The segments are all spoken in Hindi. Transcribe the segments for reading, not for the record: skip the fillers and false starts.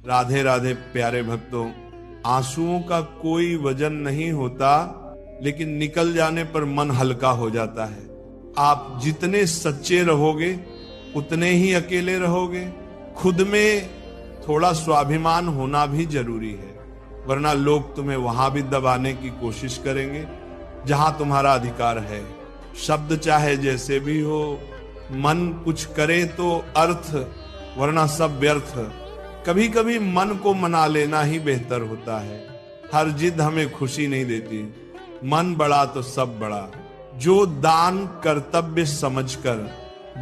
राधे राधे प्यारे भक्तों, आंसुओं का कोई वजन नहीं होता, लेकिन निकल जाने पर मन हल्का हो जाता है। आप जितने सच्चे रहोगे उतने ही अकेले रहोगे। खुद में थोड़ा स्वाभिमान होना भी जरूरी है, वरना लोग तुम्हें वहां भी दबाने की कोशिश करेंगे जहां तुम्हारा अधिकार है। शब्द चाहे जैसे भी हो, मन कुछ करे तो अर्थ, वरना सब व्यर्थ। कभी कभी मन को मना लेना ही बेहतर होता है। हर जिद हमें खुशी नहीं देती। मन बड़ा तो सब बड़ा। जो दान कर्तव्य समझकर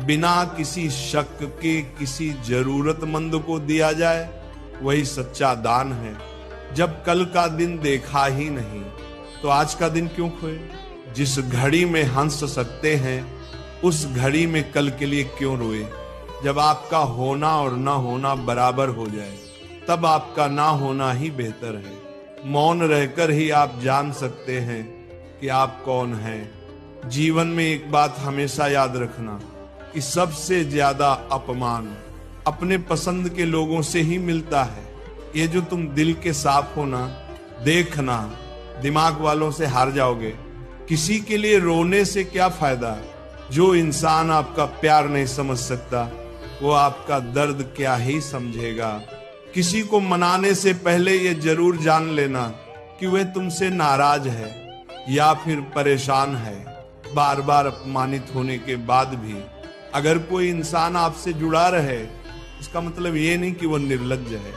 बिना किसी शक के किसी जरूरतमंद को दिया जाए, वही सच्चा दान है। जब कल का दिन देखा ही नहीं तो आज का दिन क्यों खोए। जिस घड़ी में हंस सकते हैं उस घड़ी में कल के लिए क्यों रोए। जब आपका होना और ना होना बराबर हो जाए तब आपका ना होना ही बेहतर है। मौन रहकर ही आप जान सकते हैं कि आप कौन हैं। जीवन में एक बात हमेशा याद रखना कि सबसे ज्यादा अपमान अपने पसंद के लोगों से ही मिलता है। ये जो तुम दिल के साफ हो ना, देखना दिमाग वालों से हार जाओगे। किसी के लिए रोने से क्या फायदा। जो इंसान आपका प्यार नहीं समझ सकता वो आपका दर्द क्या ही समझेगा। किसी को मनाने से पहले ये जरूर जान लेना कि वह तुमसे नाराज है या फिर परेशान है। बार बार अपमानित होने के बाद भी अगर कोई इंसान आपसे जुड़ा रहे, इसका मतलब ये नहीं कि वह निर्लज्ज है।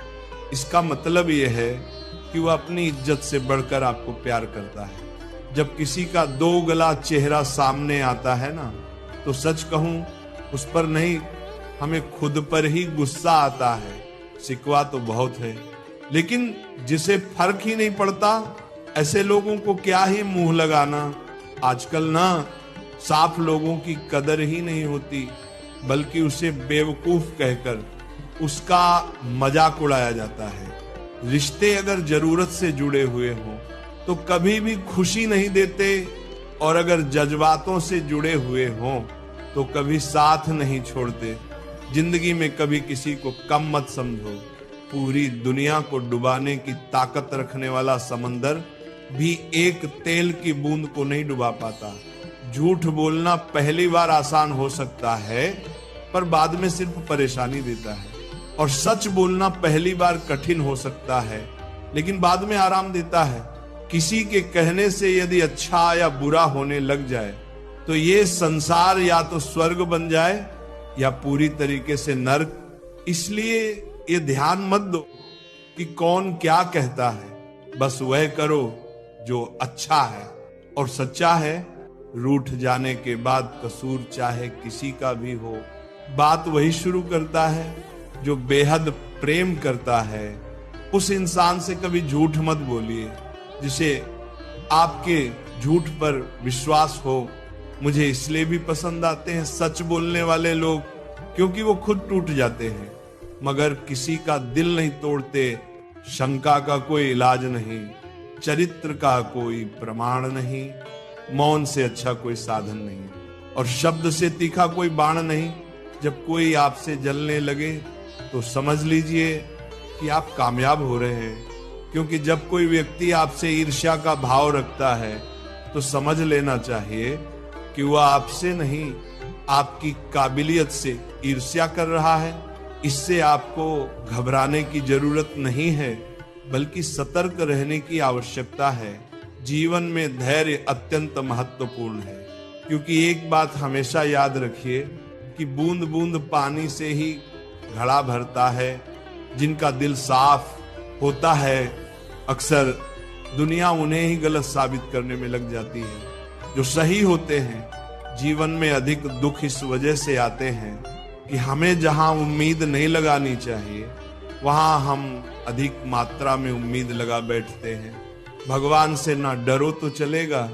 इसका मतलब ये है कि वह अपनी इज्जत से बढ़कर आपको प्यार करता है। जब किसी का दो गला चेहरा सामने आता है ना, तो सच कहूं उस पर नहीं, हमें खुद पर ही गुस्सा आता है। शिकवा तो बहुत है, लेकिन जिसे फर्क ही नहीं पड़ता ऐसे लोगों को क्या ही मुंह लगाना। आजकल ना साफ लोगों की कदर ही नहीं होती, बल्कि उसे बेवकूफ कहकर उसका मजाक उड़ाया जाता है। रिश्ते अगर जरूरत से जुड़े हुए हों तो कभी भी खुशी नहीं देते, और अगर जज्बातों से जुड़े हुए हों तो कभी साथ नहीं छोड़ते। जिंदगी में कभी किसी को कम मत समझो। पूरी दुनिया को डुबाने की ताकत रखने वाला समंदर भी एक तेल की बूंद को नहीं डुबा पाता। झूठ बोलना पहली बार आसान हो सकता है, पर बाद में सिर्फ परेशानी देता है। और सच बोलना पहली बार कठिन हो सकता है, लेकिन बाद में आराम देता है। किसी के कहने से यदि अच्छा या बुरा होने लग जाए तो ये संसार या तो स्वर्ग बन जाए या पूरी तरीके से नर्क। इसलिए ये ध्यान मत दो कि कौन क्या कहता है, बस वह करो जो अच्छा है और सच्चा है। रूठ जाने के बाद कसूर चाहे किसी का भी हो, बात वही शुरू करता है जो बेहद प्रेम करता है। उस इंसान से कभी झूठ मत बोलिए जिसे आपके झूठ पर विश्वास हो। मुझे इसलिए भी पसंद आते हैं सच बोलने वाले लोग, क्योंकि वो खुद टूट जाते हैं मगर किसी का दिल नहीं तोड़ते। शंका का कोई इलाज नहीं, चरित्र का कोई प्रमाण नहीं, मौन से अच्छा कोई साधन नहीं, और शब्द से तीखा कोई बाण नहीं। जब कोई आपसे जलने लगे तो समझ लीजिए कि आप कामयाब हो रहे हैं, क्योंकि जब कोई व्यक्ति आपसे ईर्ष्या का भाव रखता है तो समझ लेना चाहिए कि वह आपसे नहीं, आपकी काबिलियत से ईर्ष्या कर रहा है। इससे आपको घबराने की जरूरत नहीं है, बल्कि सतर्क रहने की आवश्यकता है। जीवन में धैर्य अत्यंत महत्वपूर्ण है, क्योंकि एक बात हमेशा याद रखिए कि बूंद बूंद पानी से ही घड़ा भरता है। जिनका दिल साफ होता है अक्सर दुनिया उन्हें ही गलत साबित करने में लग जाती है। जो सही होते हैं जीवन में अधिक दुख इस वजह से आते हैं कि हमें जहां उम्मीद नहीं लगानी चाहिए वहां हम अधिक मात्रा में उम्मीद लगा बैठते हैं। भगवान से ना डरो तो चलेगा,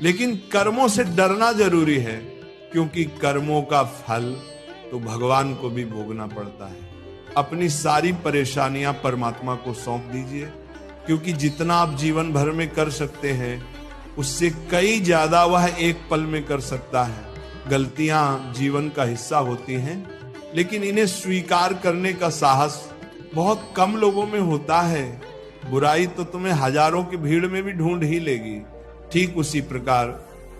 लेकिन कर्मों से डरना जरूरी है, क्योंकि कर्मों का फल तो भगवान को भी भोगना पड़ता है। अपनी सारी परेशानियां परमात्मा को सौंप दीजिए, क्योंकि जितना आप जीवन भर में कर सकते हैं उससे कई ज्यादा वह एक पल में कर सकता है। गलतियां जीवन का हिस्सा होती हैं, लेकिन इन्हें स्वीकार करने का साहस बहुत कम लोगों में होता है। बुराई तो तुम्हें हजारों की भीड़ में भी ढूंढ ही लेगी। ठीक उसी प्रकार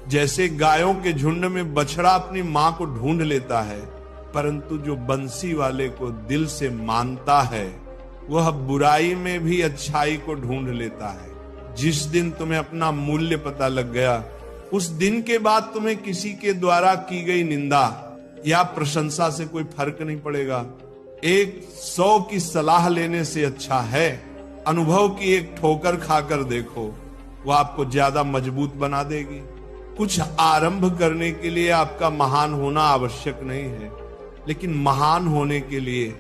जैसे गायों के झुंड में बछड़ा अपनी मां को ढूंढ लेता है, परंतु जो बंसी वाले को दिल से मानता है वह बुराई में भी अच्छाई को ढूंढ लेता है। जिस दिन तुम्हें अपना मूल्य पता लग गया, उस दिन के बाद तुम्हें किसी के द्वारा की गई निंदा या प्रशंसा से कोई फर्क नहीं पड़ेगा। 100 की सलाह लेने से अच्छा है अनुभव की एक ठोकर खाकर देखो, वो आपको ज्यादा मजबूत बना देगी। कुछ आरंभ करने के लिए आपका महान होना आवश्यक नहीं है, लेकिन महान होने के लिए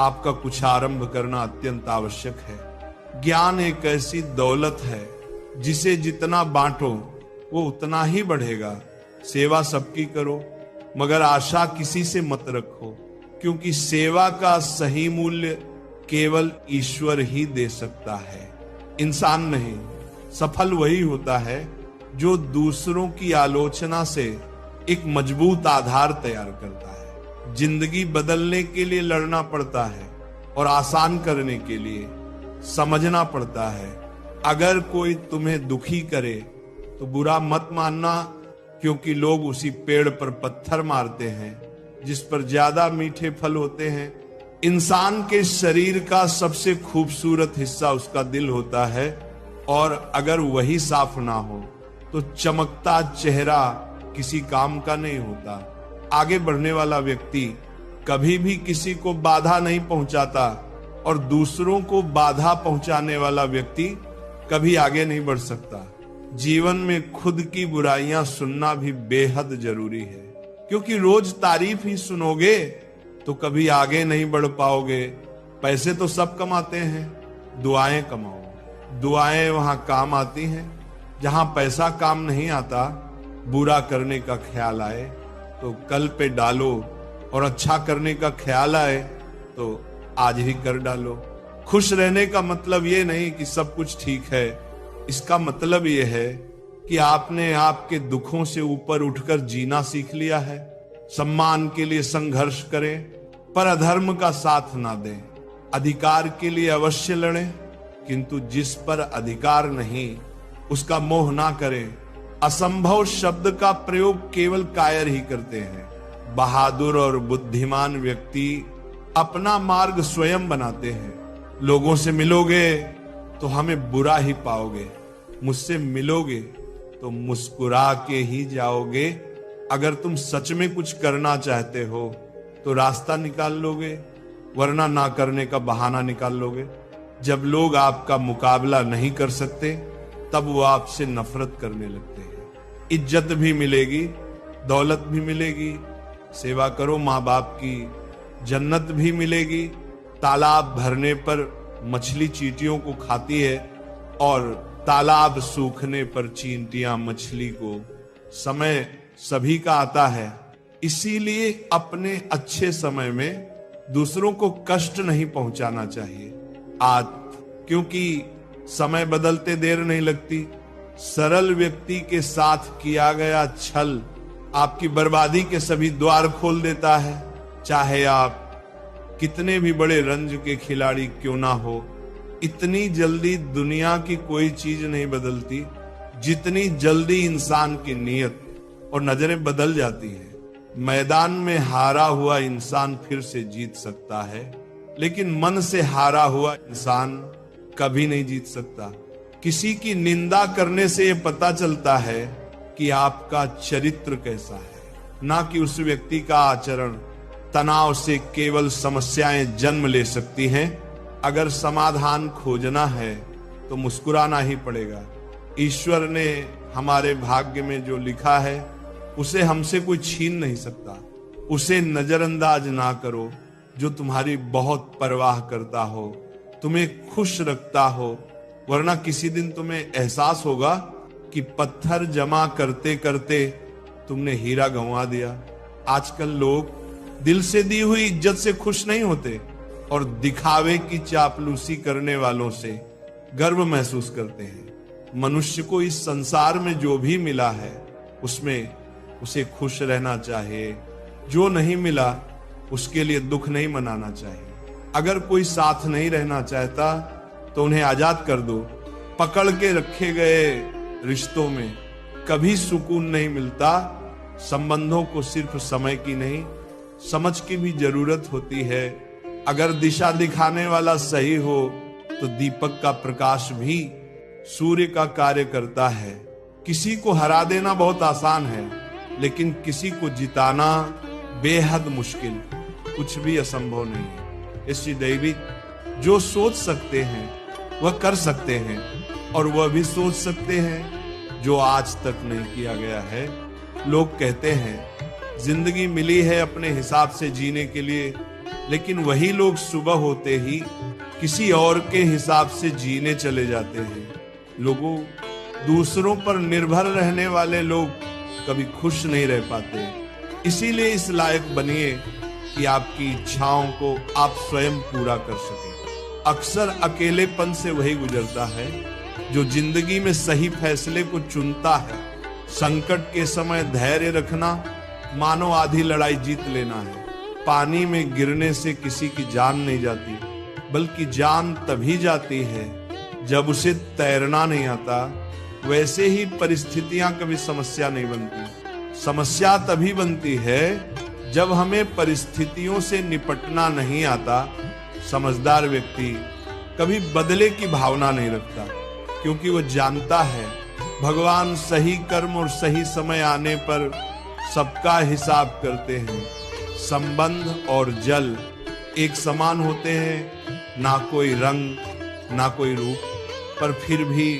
आपका कुछ आरंभ करना अत्यंत आवश्यक है। ज्ञान एक ऐसी दौलत है जिसे जितना बांटो वो उतना ही बढ़ेगा। सेवा सबकी करो, मगर आशा किसी से मत रखो, क्योंकि सेवा का सही मूल्य केवल ईश्वर ही दे सकता है, इंसान नहीं। सफल वही होता है जो दूसरों की आलोचना से एक मजबूत आधार तैयार करता है। जिंदगी बदलने के लिए लड़ना पड़ता है और आसान करने के लिए समझना पड़ता है। अगर कोई तुम्हें दुखी करे तो बुरा मत मानना, क्योंकि लोग उसी पेड़ पर पत्थर मारते हैं जिस पर ज्यादा मीठे फल होते हैं। इंसान के शरीर का सबसे खूबसूरत हिस्सा उसका दिल होता है, और अगर वही साफ ना हो तो चमकता चेहरा किसी काम का नहीं होता। आगे बढ़ने वाला व्यक्ति कभी भी किसी को बाधा नहीं पहुंचाता, और दूसरों को बाधा पहुंचाने वाला व्यक्ति कभी आगे नहीं बढ़ सकता। जीवन में खुद की बुराइयां सुनना भी बेहद जरूरी है, क्योंकि रोज तारीफ ही सुनोगे तो कभी आगे नहीं बढ़ पाओगे। पैसे तो सब कमाते हैं, दुआएं कमाओ। दुआएं वहां काम आती हैं जहां पैसा काम नहीं आता। बुरा करने का ख्याल आए तो कल पे डालो, और अच्छा करने का ख्याल आए तो आज ही कर डालो। खुश रहने का मतलब ये नहीं कि सब कुछ ठीक है, इसका मतलब ये है कि आपने आपके दुखों से ऊपर उठकर जीना सीख लिया है। सम्मान के लिए संघर्ष करें, पर अधर्म का साथ ना दें। अधिकार के लिए अवश्य लड़ें, किंतु जिस पर अधिकार नहीं उसका मोह ना करें। असंभव शब्द का प्रयोग केवल कायर ही करते हैं। बहादुर और बुद्धिमान व्यक्ति अपना मार्ग स्वयं बनाते हैं। लोगों से मिलोगे तो हमें बुरा ही पाओगे, मुझसे मिलोगे तो मुस्कुरा के ही जाओगे। अगर तुम सच में कुछ करना चाहते हो तो रास्ता निकाल लोगे, वरना ना करने का बहाना निकाल लोगे। जब लोग आपका मुकाबला नहीं कर सकते तब वो आपसे नफरत करने लगते हैं। इज्जत भी मिलेगी, दौलत भी मिलेगी, सेवा करो माँ बाप की, जन्नत भी मिलेगी। तालाब भरने पर मछली चींटियों को खाती है, और तालाब सूखने पर चींटियां मछली को। समय सभी का आता है, इसीलिए अपने अच्छे समय में दूसरों को कष्ट नहीं पहुंचाना चाहिए। आज क्योंकि समय बदलते देर नहीं लगती। सरल व्यक्ति के साथ किया गया छल आपकी बर्बादी के सभी द्वार खोल देता है। चाहे आप कितने भी बड़े रंज के खिलाड़ी क्यों ना हो, इतनी जल्दी दुनिया की कोई चीज नहीं बदलती जितनी जल्दी इंसान की नीयत और नजरें बदल जाती है। मैदान में हारा हुआ इंसान फिर से जीत सकता है, लेकिन मन से हारा हुआ इंसान कभी नहीं जीत सकता। किसी की निंदा करने से यह पता चलता है कि आपका चरित्र कैसा है, ना कि उस व्यक्ति का आचरण। तनाव से केवल समस्याएं जन्म ले सकती हैं। अगर समाधान खोजना है तो मुस्कुराना ही पड़ेगा। ईश्वर ने हमारे भाग्य में जो लिखा है उसे हमसे कोई छीन नहीं सकता। उसे नजरअंदाज ना करो। जो तुम्हारी बहुत परवाह करता हो, तुम्हें खुश रखता हो, वरना किसी दिन तुम्हें एहसास होगा कि पत्थर जमा करते करते तुमने हीरा गंवा दिया। आजकल लोग दिल से दी हुई इज्जत से खुश नहीं होते और दिखावे की चापलूसी करने वालों से गर्व महसूस करते हैं। मनुष्य को इस संसार में जो भी मिला है उसमें उसे खुश रहना चाहिए। जो नहीं मिला उसके लिए दुख नहीं मनाना चाहिए। अगर कोई साथ नहीं रहना चाहता तो उन्हें आजाद कर दो। पकड़ के रखे गए रिश्तों में कभी सुकून नहीं मिलता। संबंधों को सिर्फ समय की नहीं, समझ की भी जरूरत होती है। अगर दिशा दिखाने वाला सही हो तो दीपक का प्रकाश भी सूर्य का कार्य करता है। किसी को हरा देना बहुत आसान है, लेकिन किसी को जिताना बेहद मुश्किल, कुछ भी असंभव नहीं है। इसलिए दैविक जो सोच सकते हैं वह कर सकते हैं, और वह भी सोच सकते हैं जो आज तक नहीं किया गया है। लोग कहते हैं जिंदगी मिली है अपने हिसाब से जीने के लिए, लेकिन वही लोग सुबह होते ही किसी और के हिसाब से जीने चले जाते हैं। लोगों, दूसरों पर निर्भर रहने वाले लोग कभी खुश नहीं रह पाते। इसीलिए इस लायक बनिए कि आपकी इच्छाओं को आप स्वयं पूरा कर सकें। अक्सर अकेलेपन से वही गुजरता है जो जिंदगी में सही फैसले को चुनता है। संकट के समय धैर्य रखना मानो आधी लड़ाई जीत लेना है। पानी में गिरने से किसी की जान नहीं जाती, बल्कि जान तभी जाती है जब उसे तैरना नहीं आता। वैसे ही परिस्थितियां कभी समस्या नहीं बनती। समस्या तभी बनती है जब हमें परिस्थितियों से निपटना नहीं आता। समझदार व्यक्ति कभी बदले की भावना नहीं रखता, क्योंकि वह जानता है भगवान सही कर्म और सही समय आने पर सबका हिसाब करते हैं। संबंध और जल एक समान होते हैं, ना कोई रंग ना कोई रूप, पर फिर भी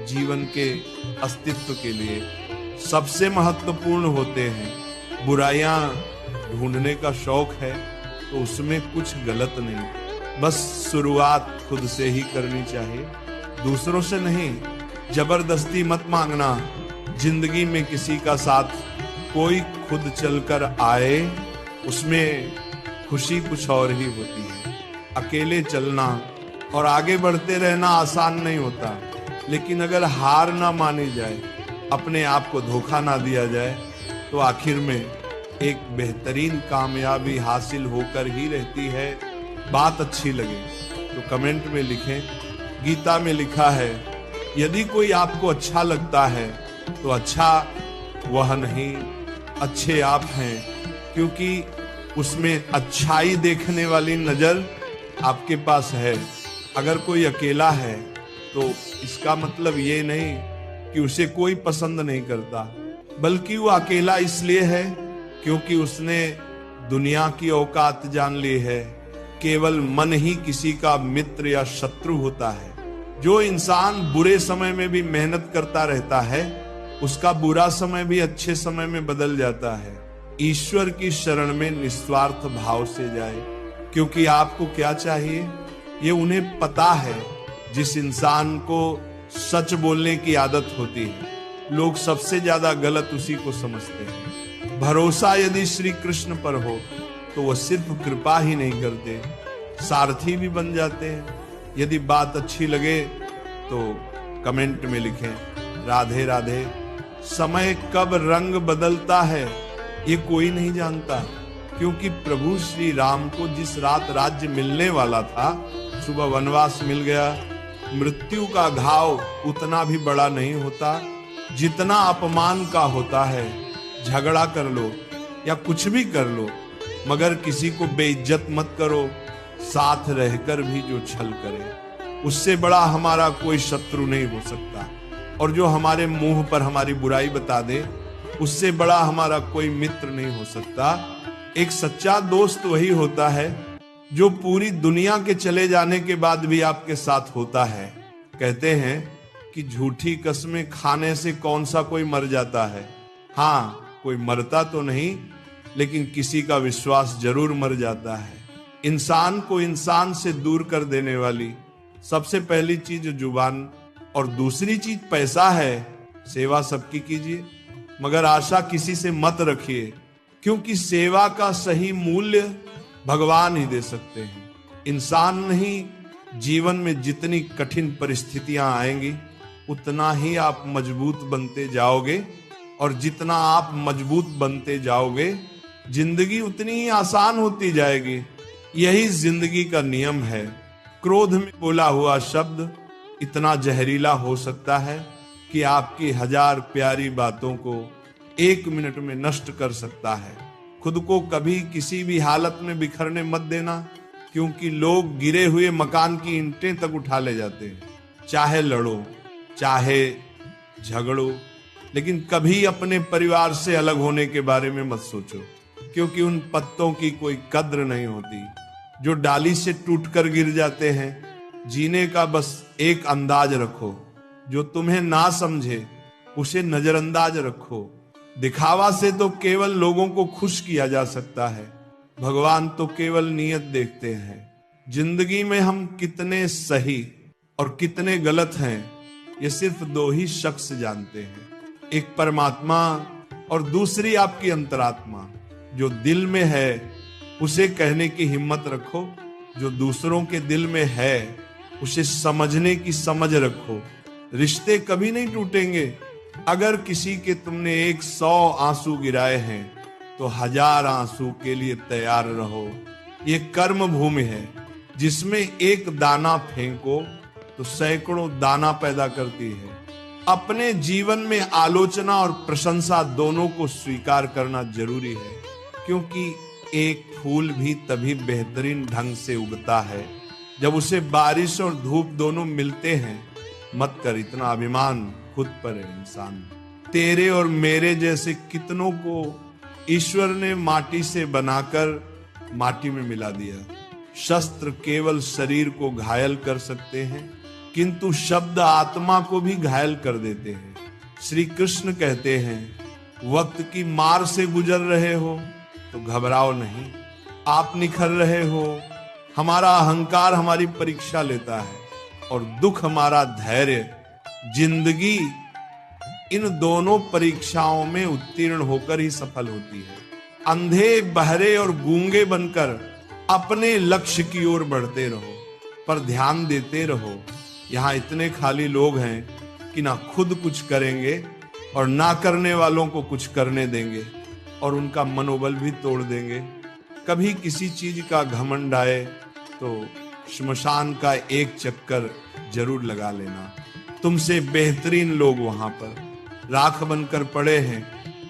जीवन के अस्तित्व के लिए सबसे महत्वपूर्ण होते हैं। बुराइयां ढूंढने का शौक है तो उसमें कुछ गलत नहीं, बस शुरुआत खुद से ही करनी चाहिए, दूसरों से नहीं। जबरदस्ती मत मांगना जिंदगी में किसी का साथ। कोई खुद चलकर आए उसमें खुशी कुछ और ही होती है। अकेले चलना और आगे बढ़ते रहना आसान नहीं होता, लेकिन अगर हार ना मानी जाए, अपने आप को धोखा ना दिया जाए, तो आखिर में एक बेहतरीन कामयाबी हासिल होकर ही रहती है। बात अच्छी लगे तो कमेंट में लिखें। गीता में लिखा है, यदि कोई आपको अच्छा लगता है तो अच्छा वह नहीं, अच्छे आप हैं, क्योंकि उसमें अच्छाई देखने वाली नजर आपके पास है। अगर कोई अकेला है तो इसका मतलब ये नहीं कि उसे कोई पसंद नहीं करता, बल्कि वो अकेला इसलिए है क्योंकि उसने दुनिया की औकात जान ली है। केवल मन ही किसी का मित्र या शत्रु होता है। जो इंसान बुरे समय में भी मेहनत करता रहता है, उसका बुरा समय भी अच्छे समय में बदल जाता है। ईश्वर की शरण में निस्वार्थ भाव से जाए, क्योंकि आपको क्या चाहिए ये उन्हें पता है। जिस इंसान को सच बोलने की आदत होती है, लोग सबसे ज्यादा गलत उसी को समझते हैं। भरोसा यदि श्री कृष्ण पर हो तो वह सिर्फ कृपा ही नहीं करते, सारथी भी बन जाते हैं। यदि बात अच्छी लगे तो कमेंट में लिखें राधे राधे। समय कब रंग बदलता है ये कोई नहीं जानता, क्योंकि प्रभु श्री राम को जिस रात राज्य मिलने वाला था, सुबह वनवास मिल गया। मृत्यु का घाव उतना भी बड़ा नहीं होता जितना अपमान का होता है। झगड़ा कर लो या कुछ भी कर लो, मगर किसी को बेइज्जत मत करो। साथ रहकर भी जो छल करे, उससे बड़ा हमारा कोई शत्रु नहीं हो सकता। और जो हमारे मुंह पर हमारी बुराई बता दे, उससे बड़ा हमारा कोई मित्र नहीं हो सकता। एक सच्चा दोस्त वही होता है जो पूरी दुनिया के चले जाने के बाद भी आपके साथ होता है। कहते हैं कि झूठी कस्में खाने से कौन सा कोई मर जाता है। हाँ, कोई मरता तो नहीं, लेकिन किसी का विश्वास जरूर मर जाता है। इंसान को इंसान से दूर कर देने वाली सबसे पहली चीज जुबान और दूसरी चीज पैसा है। सेवा सबकी कीजिए, मगर आशा किसी से मत रखिए, क्योंकि सेवा का सही मूल्य भगवान ही दे सकते हैं। इंसान नहीं, जीवन में जितनी कठिन परिस्थितियां आएंगी उतना ही आप मजबूत बनते जाओगे, और जितना आप मजबूत बनते जाओगे जिंदगी उतनी ही आसान होती जाएगी। यही जिंदगी का नियम है। क्रोध में बोला हुआ शब्द इतना जहरीला हो सकता है कि आपकी 1000 प्यारी बातों को 1 मिनट में नष्ट कर सकता है। खुद को कभी किसी भी हालत में बिखरने मत देना, क्योंकि लोग गिरे हुए मकान की ईंटें तक उठा ले जाते हैं। चाहे लड़ो, चाहे झगड़ो, लेकिन कभी अपने परिवार से अलग होने के बारे में मत सोचो, क्योंकि उन पत्तों की कोई कद्र नहीं होती जो डाली से टूटकर गिर जाते हैं। जीने का बस एक अंदाज रखो, जो तुम्हें ना समझे उसे नजरअंदाज रखो। दिखावा से तो केवल लोगों को खुश किया जा सकता है, भगवान तो केवल नीयत देखते हैं। जिंदगी में हम कितने सही और कितने गलत हैं, ये सिर्फ 2 ही शख्स जानते हैं, एक परमात्मा और दूसरी आपकी अंतरात्मा। जो दिल में है उसे कहने की हिम्मत रखो, जो दूसरों के दिल में है उसे समझने की समझ रखो। रिश्ते कभी नहीं टूटेंगे। अगर किसी के तुमने 100 आंसू गिराए हैं तो 1000 आंसू के लिए तैयार रहो। ये कर्म भूमि है, जिसमें एक दाना फेंको तो सैकड़ों दाना पैदा करती है। अपने जीवन में आलोचना और प्रशंसा दोनों को स्वीकार करना जरूरी है, क्योंकि एक फूल भी तभी बेहतरीन ढंग से उगता है जब उसे बारिश और धूप दोनों मिलते हैं। मत कर इतना अभिमान खुद पर है इंसान। तेरे और मेरे जैसे कितनों को ईश्वर ने माटी से बनाकर माटी में मिला दिया। शस्त्र केवल शरीर को घायल कर सकते हैं, किंतु शब्द आत्मा को भी घायल कर देते हैं। श्री कृष्ण कहते हैं, वक्त की मार से गुजर रहे हो तो घबराओ नहीं। आप निखर रहे हो, हमारा अहंकार हमारी परीक्षा लेता है और दुख हमारा धैर्य। जिंदगी इन दोनों परीक्षाओं में उत्तीर्ण होकर ही सफल होती है। अंधे, बहरे और गूंगे बनकर अपने लक्ष्य की ओर बढ़ते रहो, पर ध्यान देते रहो, यहाँ इतने खाली लोग हैं कि ना खुद कुछ करेंगे और ना करने वालों को कुछ करने देंगे और उनका मनोबल भी तोड़ देंगे। कभी किसी चीज का घमंड आए तो श्मशान का एक चक्कर जरूर लगा लेना। तुमसे बेहतरीन लोग वहां पर राख बनकर पड़े हैं।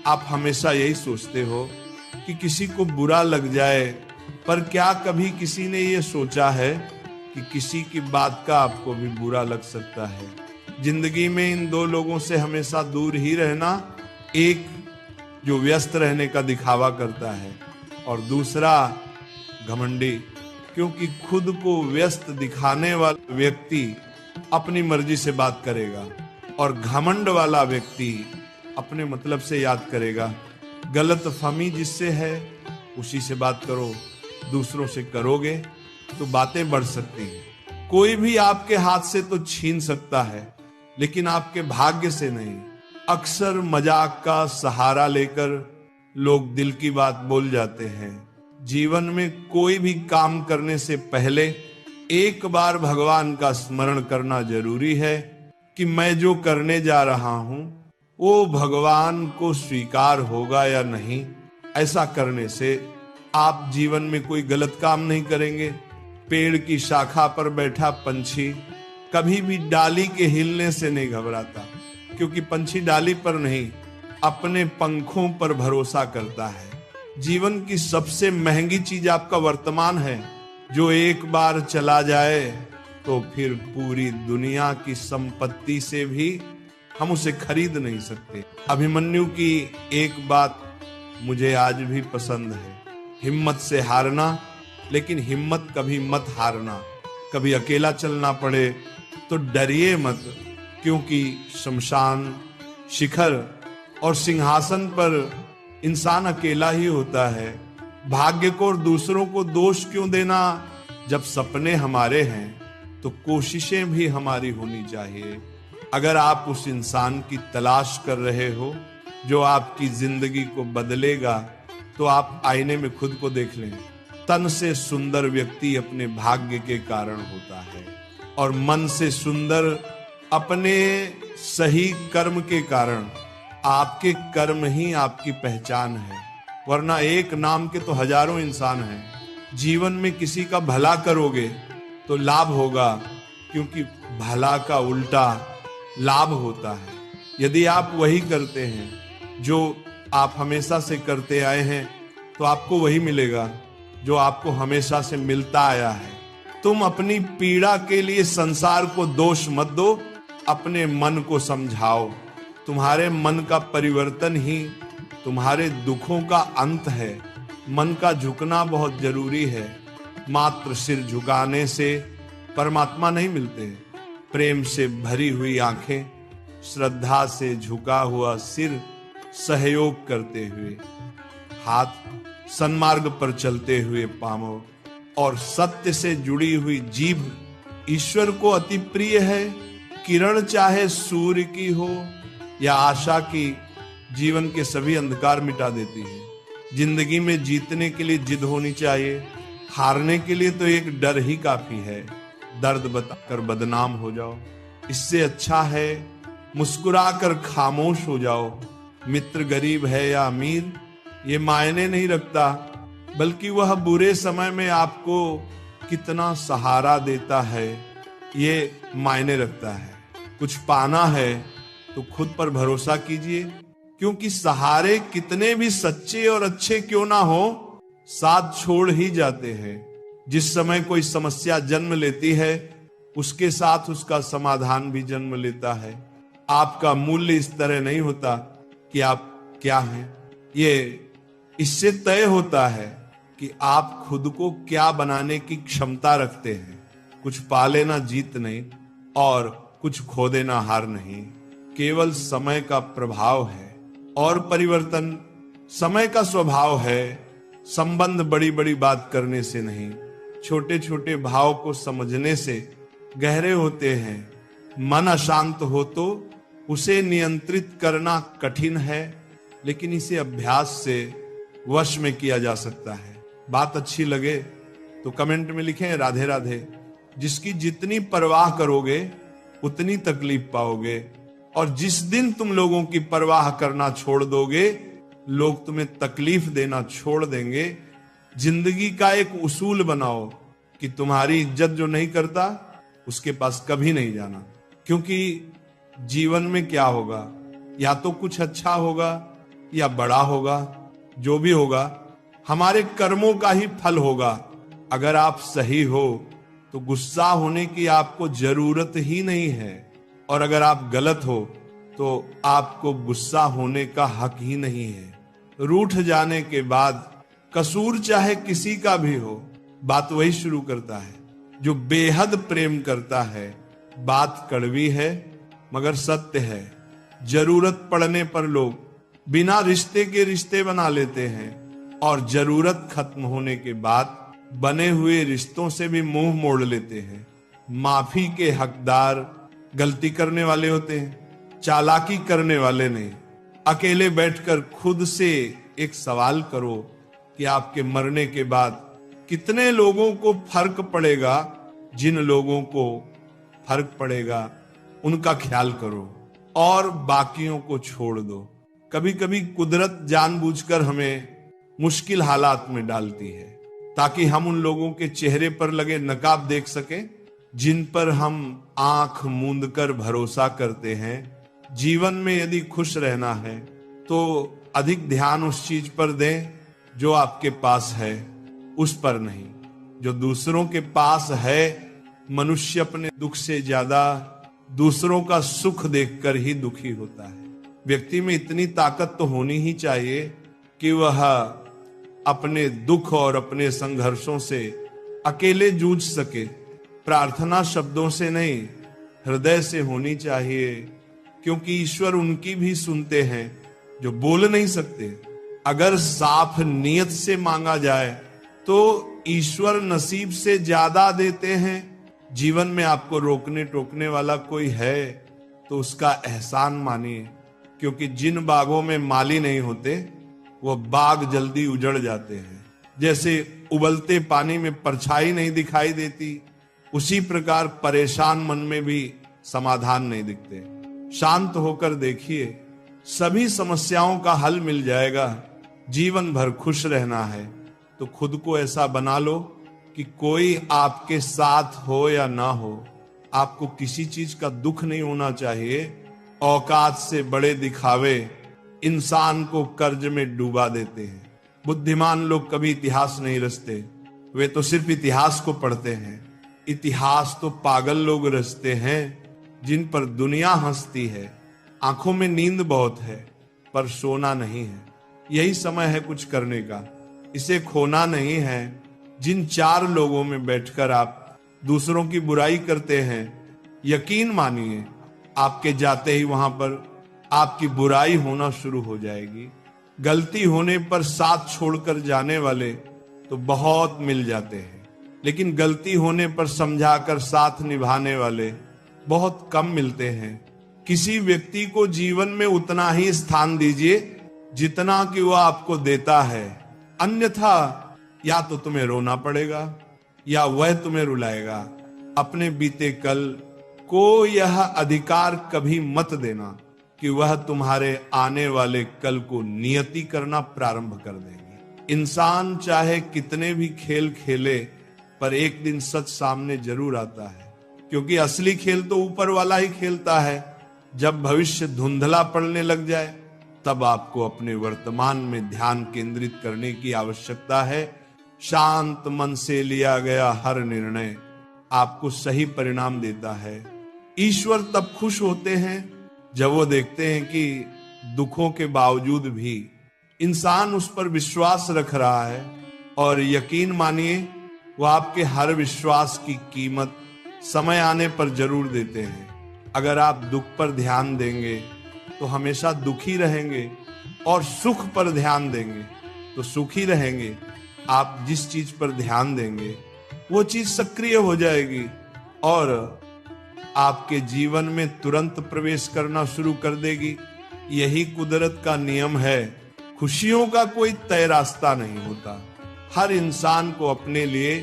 आप हमेशा यही सोचते हो कि किसी को बुरा लग जाए, पर क्या कभी किसी ने ये सोचा है कि किसी की बात का आपको भी बुरा लग सकता है? जिंदगी में इन 2 लोगों से हमेशा दूर ही रहना, एक जो व्यस्त रहने का दिखावा करता है और दूसरा घमंडी, क्योंकि खुद को व्यस्त दिखाने वाला व्यक्ति अपनी मर्जी से बात करेगा और घमंड वाला व्यक्ति अपने मतलब से याद करेगा। गलतफहमी जिससे है उसी से बात करो, दूसरों से करोगे तो बातें बढ़ सकती हैं। कोई भी आपके हाथ से तो छीन सकता है, लेकिन आपके भाग्य से नहीं। अक्सर मजाक का सहारा लेकर लोग दिल की बात बोल जाते हैं। जीवन में कोई भी काम करने से पहले एक बार भगवान का स्मरण करना जरूरी है कि मैं जो करने जा रहा हूं वो भगवान को स्वीकार होगा या नहीं। ऐसा करने से आप जीवन में कोई गलत काम नहीं करेंगे। पेड़ की शाखा पर बैठा पंछी कभी भी डाली के हिलने से नहीं घबराता, क्योंकि पंछी डाली पर नहीं अपने पंखों पर भरोसा करता है। जीवन की सबसे महंगी चीज आपका वर्तमान है, जो एक बार चला जाए तो फिर पूरी दुनिया की संपत्ति से भी हम उसे खरीद नहीं सकते। अभिमन्यु की एक बात मुझे आज भी पसंद है, हिम्मत से हारना, लेकिन हिम्मत कभी मत हारना। कभी अकेला चलना पड़े तो डरिए मत, क्योंकि शमशान, शिखर और सिंहासन पर इंसान अकेला ही होता है। भाग्य को और दूसरों को दोष क्यों देना? जब सपने हमारे हैं तो कोशिशें भी हमारी होनी चाहिए। अगर आप उस इंसान की तलाश कर रहे हो जो आपकी जिंदगी को बदलेगा, तो आप आईने में खुद को देख लें। तन से सुंदर व्यक्ति अपने भाग्य के कारण होता है और मन से सुंदर अपने सही कर्म के कारण। आपके कर्म ही आपकी पहचान है, वरना एक नाम के तो हजारों इंसान हैं। जीवन में किसी का भला करोगे तो लाभ होगा, क्योंकि भला का उल्टा लाभ होता है। यदि आप वही करते हैं जो आप हमेशा से करते आए हैं, तो आपको वही मिलेगा जो आपको हमेशा से मिलता आया है। तुम अपनी पीड़ा के लिए संसार को दोष मत दो, अपने मन को समझाओ। तुम्हारे मन का परिवर्तन ही तुम्हारे दुखों का अंत है। मन का झुकना बहुत जरूरी है। मात्र सिर झुकाने से परमात्मा नहीं मिलते। प्रेम से भरी हुई आंखें, श्रद्धा से झुका हुआ सिर, सहयोग करते हुए हाथ, सन्मार्ग पर चलते हुए पांव और सत्य से जुड़ी हुई जीभ ईश्वर को अति प्रिय है। किरण चाहे सूर्य की हो या आशा की, जीवन के सभी अंधकार मिटा देती है। जिंदगी में जीतने के लिए जिद होनी चाहिए, हारने के लिए तो एक डर ही काफी है। दर्द बताकर बदनाम हो जाओ, इससे अच्छा है मुस्कुराकर खामोश हो जाओ। मित्र गरीब है या अमीर ये मायने नहीं रखता, बल्कि वह बुरे समय में आपको कितना सहारा देता है ये मायने रखता है। कुछ पाना है तो खुद पर भरोसा कीजिए, क्योंकि सहारे कितने भी सच्चे और अच्छे क्यों ना हो, साथ छोड़ ही जाते हैं। जिस समय कोई समस्या जन्म लेती है, उसके साथ उसका समाधान भी जन्म लेता है। आपका मूल्य इस तरह नहीं होता कि आप क्या हैं, ये इससे तय होता है कि आप खुद को क्या बनाने की क्षमता रखते हैं। कुछ पा लेना जीत नहीं और कुछ खो देना हार नहीं, केवल समय का प्रभाव है और परिवर्तन समय का स्वभाव है। संबंध बड़ी बड़ी बात करने से नहीं, छोटे छोटे भाव को समझने से गहरे होते हैं। मन अशांत हो तो उसे नियंत्रित करना कठिन है, लेकिन इसे अभ्यास से वश में किया जा सकता है। बात अच्छी लगे तो कमेंट में लिखें राधे राधे। जिसकी जितनी परवाह करोगे उतनी तकलीफ पाओगे, और जिस दिन तुम लोगों की परवाह करना छोड़ दोगे, लोग तुम्हें तकलीफ देना छोड़ देंगे। जिंदगी का एक उसूल बनाओ कि तुम्हारी इज्जत जो नहीं करता उसके पास कभी नहीं जाना, क्योंकि जीवन में क्या होगा, या तो कुछ अच्छा होगा या बड़ा होगा। जो भी होगा हमारे कर्मों का ही फल होगा। अगर आप सही हो तो गुस्सा होने की आपको जरूरत ही नहीं है, और अगर आप गलत हो तो आपको गुस्सा होने का हक ही नहीं है। रूठ जाने के बाद कसूर चाहे किसी का भी हो, बात वही शुरू करता है जो बेहद प्रेम करता है। बात कड़वी है मगर सत्य है। जरूरत पड़ने पर लोग बिना रिश्ते के रिश्ते बना लेते हैं, और जरूरत खत्म होने के बाद बने हुए रिश्तों से भी मुंह मोड़ लेते हैं। माफी के हकदार गलती करने वाले होते हैं, चालाकी करने वाले नहीं। अकेले बैठकर खुद से एक सवाल करो कि आपके मरने के बाद कितने लोगों को फर्क पड़ेगा। जिन लोगों को फर्क पड़ेगा उनका ख्याल करो और बाकियों को छोड़ दो। कभी कभी कुदरत जानबूझकर हमें मुश्किल हालात में डालती है, ताकि हम उन लोगों के चेहरे पर लगे नकाब देख सकें जिन पर हम आंख मूंद कर भरोसा करते हैं। जीवन में यदि खुश रहना है तो अधिक ध्यान उस चीज पर दें जो आपके पास है, उस पर नहीं जो दूसरों के पास है। मनुष्य अपने दुख से ज्यादा दूसरों का सुख देखकर ही दुखी होता है। व्यक्ति में इतनी ताकत तो होनी ही चाहिए कि वह अपने दुख और अपने संघर्षों से अकेले जूझ सके। प्रार्थना शब्दों से नहीं, हृदय से होनी चाहिए, क्योंकि ईश्वर उनकी भी सुनते हैं जो बोल नहीं सकते। अगर साफ नियत से मांगा जाए तो ईश्वर नसीब से ज्यादा देते हैं। जीवन में आपको रोकने टोकने वाला कोई है तो उसका एहसान मानिए, क्योंकि जिन बागों में माली नहीं होते वो बाग जल्दी उजड़ जाते हैं। जैसे उबलते पानी में परछाई नहीं दिखाई देती, उसी प्रकार परेशान मन में भी समाधान नहीं दिखते। शांत होकर देखिए, सभी समस्याओं का हल मिल जाएगा। जीवन भर खुश रहना है, तो खुद को ऐसा बना लो कि कोई आपके साथ हो या ना हो, आपको किसी चीज का दुख नहीं होना चाहिए। औकात से बड़े दिखावे इंसान को कर्ज में डूबा देते हैं। बुद्धिमान लोग कभी इतिहास नहीं रचते, वे तो सिर्फ इतिहास को पढ़ते हैं। इतिहास तो पागल लोग रचते हैं जिन पर दुनिया हंसती है। आंखों में नींद बहुत है पर सोना नहीं है। यही समय है कुछ करने का, इसे खोना नहीं है। जिन चार लोगों में बैठकर आप दूसरों की बुराई करते हैं, यकीन मानिए आपके जाते ही वहां पर आपकी बुराई होना शुरू हो जाएगी। गलती होने पर साथ छोड़कर जाने वाले तो बहुत मिल जाते हैं, लेकिन गलती होने पर समझाकर साथ निभाने वाले बहुत कम मिलते हैं। किसी व्यक्ति को जीवन में उतना ही स्थान दीजिए जितना कि वह आपको देता है, अन्यथा या तो तुम्हें रोना पड़ेगा या वह तुम्हें रुलाएगा। अपने बीते कल को यह अधिकार कभी मत देना कि वह तुम्हारे आने वाले कल को नियति करना प्रारंभ कर देंगे। इंसान चाहे कितने भी खेल खेले, पर एक दिन सच सामने जरूर आता है, क्योंकि असली खेल तो ऊपर वाला ही खेलता है। जब भविष्य धुंधला पड़ने लग जाए, तब आपको अपने वर्तमान में ध्यान केंद्रित करने की आवश्यकता है। शांत मन से लिया गया हर निर्णय आपको सही परिणाम देता है। ईश्वर तब खुश होते हैं जब वो देखते हैं कि दुखों के बावजूद भी इंसान उस पर विश्वास रख रहा है, और यकीन मानिए वो आपके हर विश्वास की कीमत समय आने पर जरूर देते हैं। अगर आप दुख पर ध्यान देंगे तो हमेशा दुखी रहेंगे, और सुख पर ध्यान देंगे तो सुखी रहेंगे। आप जिस चीज पर ध्यान देंगे वो चीज सक्रिय हो जाएगी और आपके जीवन में तुरंत प्रवेश करना शुरू कर देगी। यही कुदरत का नियम है। खुशियों का कोई तय रास्ता नहीं होता, हर इंसान को अपने लिए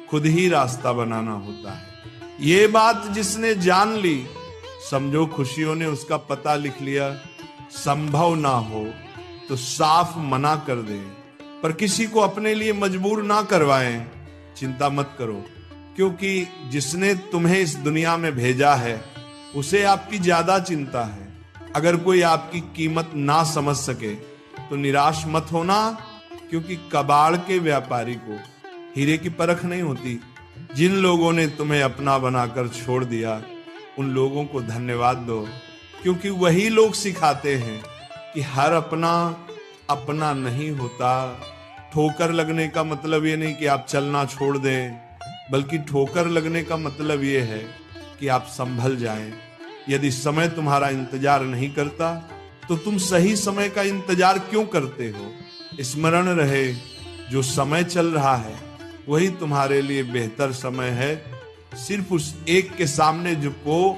खुद ही रास्ता बनाना होता है। ये बात जिसने जान ली, समझो खुशियों ने उसका पता लिख लिया। संभव ना हो तो साफ मना कर दे, पर किसी को अपने लिए मजबूर ना करवाएं। चिंता मत करो, क्योंकि जिसने तुम्हें इस दुनिया में भेजा है उसे आपकी ज्यादा चिंता है। अगर कोई आपकी कीमत ना समझ सके तो निराश मत होना, क्योंकि कबाड़ के व्यापारी को हीरे की परख नहीं होती। जिन लोगों ने तुम्हें अपना बनाकर छोड़ दिया, उन लोगों को धन्यवाद दो, क्योंकि वही लोग सिखाते हैं कि हर अपना अपना नहीं होता। ठोकर लगने का मतलब ये नहीं कि आप चलना छोड़ दें, बल्कि ठोकर लगने का मतलब ये है कि आप संभल जाएं। यदि समय तुम्हारा इंतजार नहीं करता तो तुम सही समय का इंतजार क्यों करते हो? स्मरण रहे, जो समय चल रहा है वही तुम्हारे लिए बेहतर समय है। सिर्फ उस एक के सामने झुको,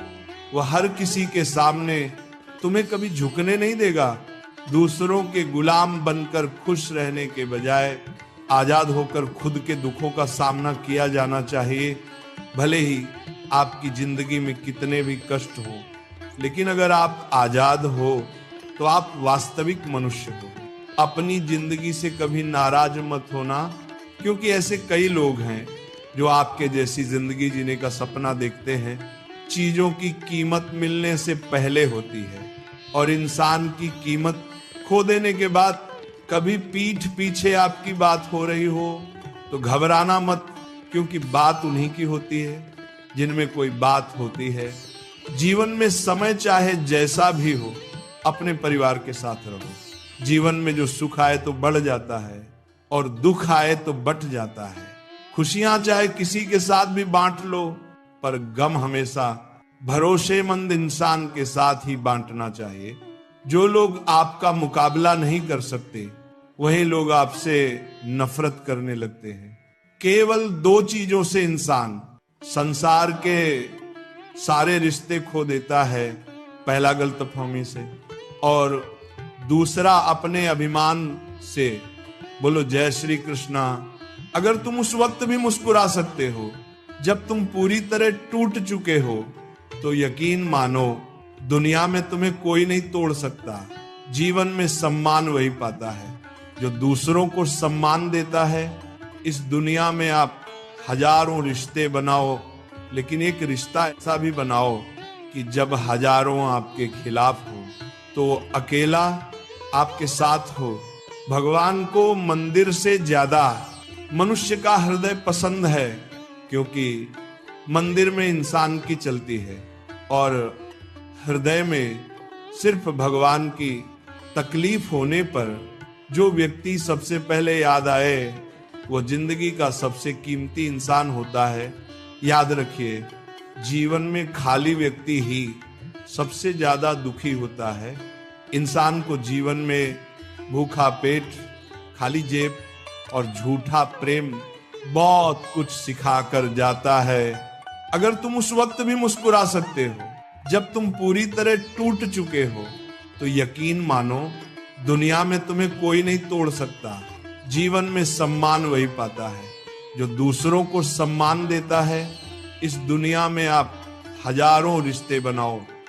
वह हर किसी के सामने तुम्हें कभी झुकने नहीं देगा। दूसरों के गुलाम बनकर खुश रहने के बजाय आजाद होकर खुद के दुखों का सामना किया जाना चाहिए। भले ही आपकी जिंदगी में कितने भी कष्ट हो, लेकिन अगर आप आजाद हो तो आप वास्तविक मनुष्य हो। अपनी जिंदगी से कभी नाराज मत होना, क्योंकि ऐसे कई लोग हैं जो आपके जैसी जिंदगी जीने का सपना देखते हैं। चीजों की कीमत मिलने से पहले होती है, और इंसान की कीमत खो देने के बाद कभी पीठ पीछे आपकी बात हो रही हो तो घबराना मत, क्योंकि बात उन्हीं की होती है जिनमें कोई बात होती है। जीवन में समय चाहे जैसा भी हो, अपने परिवार के साथ रहो। जीवन में जो सुख आए तो बढ़ जाता है, और दुख आए तो बट जाता है। खुशियां चाहे किसी के साथ भी बांट लो, पर गम हमेशा भरोसेमंद इंसान के साथ ही बांटना चाहिए। जो लोग आपका मुकाबला नहीं कर सकते, वही लोग आपसे नफरत करने लगते हैं। केवल दो चीजों से इंसान संसार के सारे रिश्ते खो देता है। पहला गलतफहमी से, और दूसरा अपने अभिमान से। बोलो जय श्री कृष्णा। अगर तुम उस वक्त भी मुस्कुरा सकते हो जब तुम पूरी तरह टूट चुके हो, तो यकीन मानो दुनिया में तुम्हें कोई नहीं तोड़ सकता। जीवन में सम्मान वही पाता है जो दूसरों को सम्मान देता है। इस दुनिया में आप हजारों रिश्ते बनाओ, लेकिन एक रिश्ता ऐसा भी बनाओ कि जब हजारों आपके खिलाफ हो तो अकेला आपके साथ हो। भगवान को मंदिर से ज्यादा मनुष्य का हृदय पसंद है, क्योंकि मंदिर में इंसान की चलती है और हृदय में सिर्फ भगवान की तकलीफ होने पर जो व्यक्ति सबसे पहले याद आए वो जिंदगी का सबसे कीमती इंसान होता है। याद रखिए, जीवन में खाली व्यक्ति ही सबसे ज्यादा दुखी होता है। इंसान को जीवन में भूखा पेट, खाली जेब और झूठा प्रेम बहुत कुछ सिखा कर जाता है। अगर तुम उस वक्त भी मुस्कुरा सकते हो जब तुम पूरी तरह टूट चुके हो, तो यकीन मानो दुनिया में तुम्हें कोई नहीं तोड़ सकता। जीवन में सम्मान वही पाता है जो दूसरों को सम्मान देता है। इस दुनिया में आप हजारों रिश्ते बनाओ,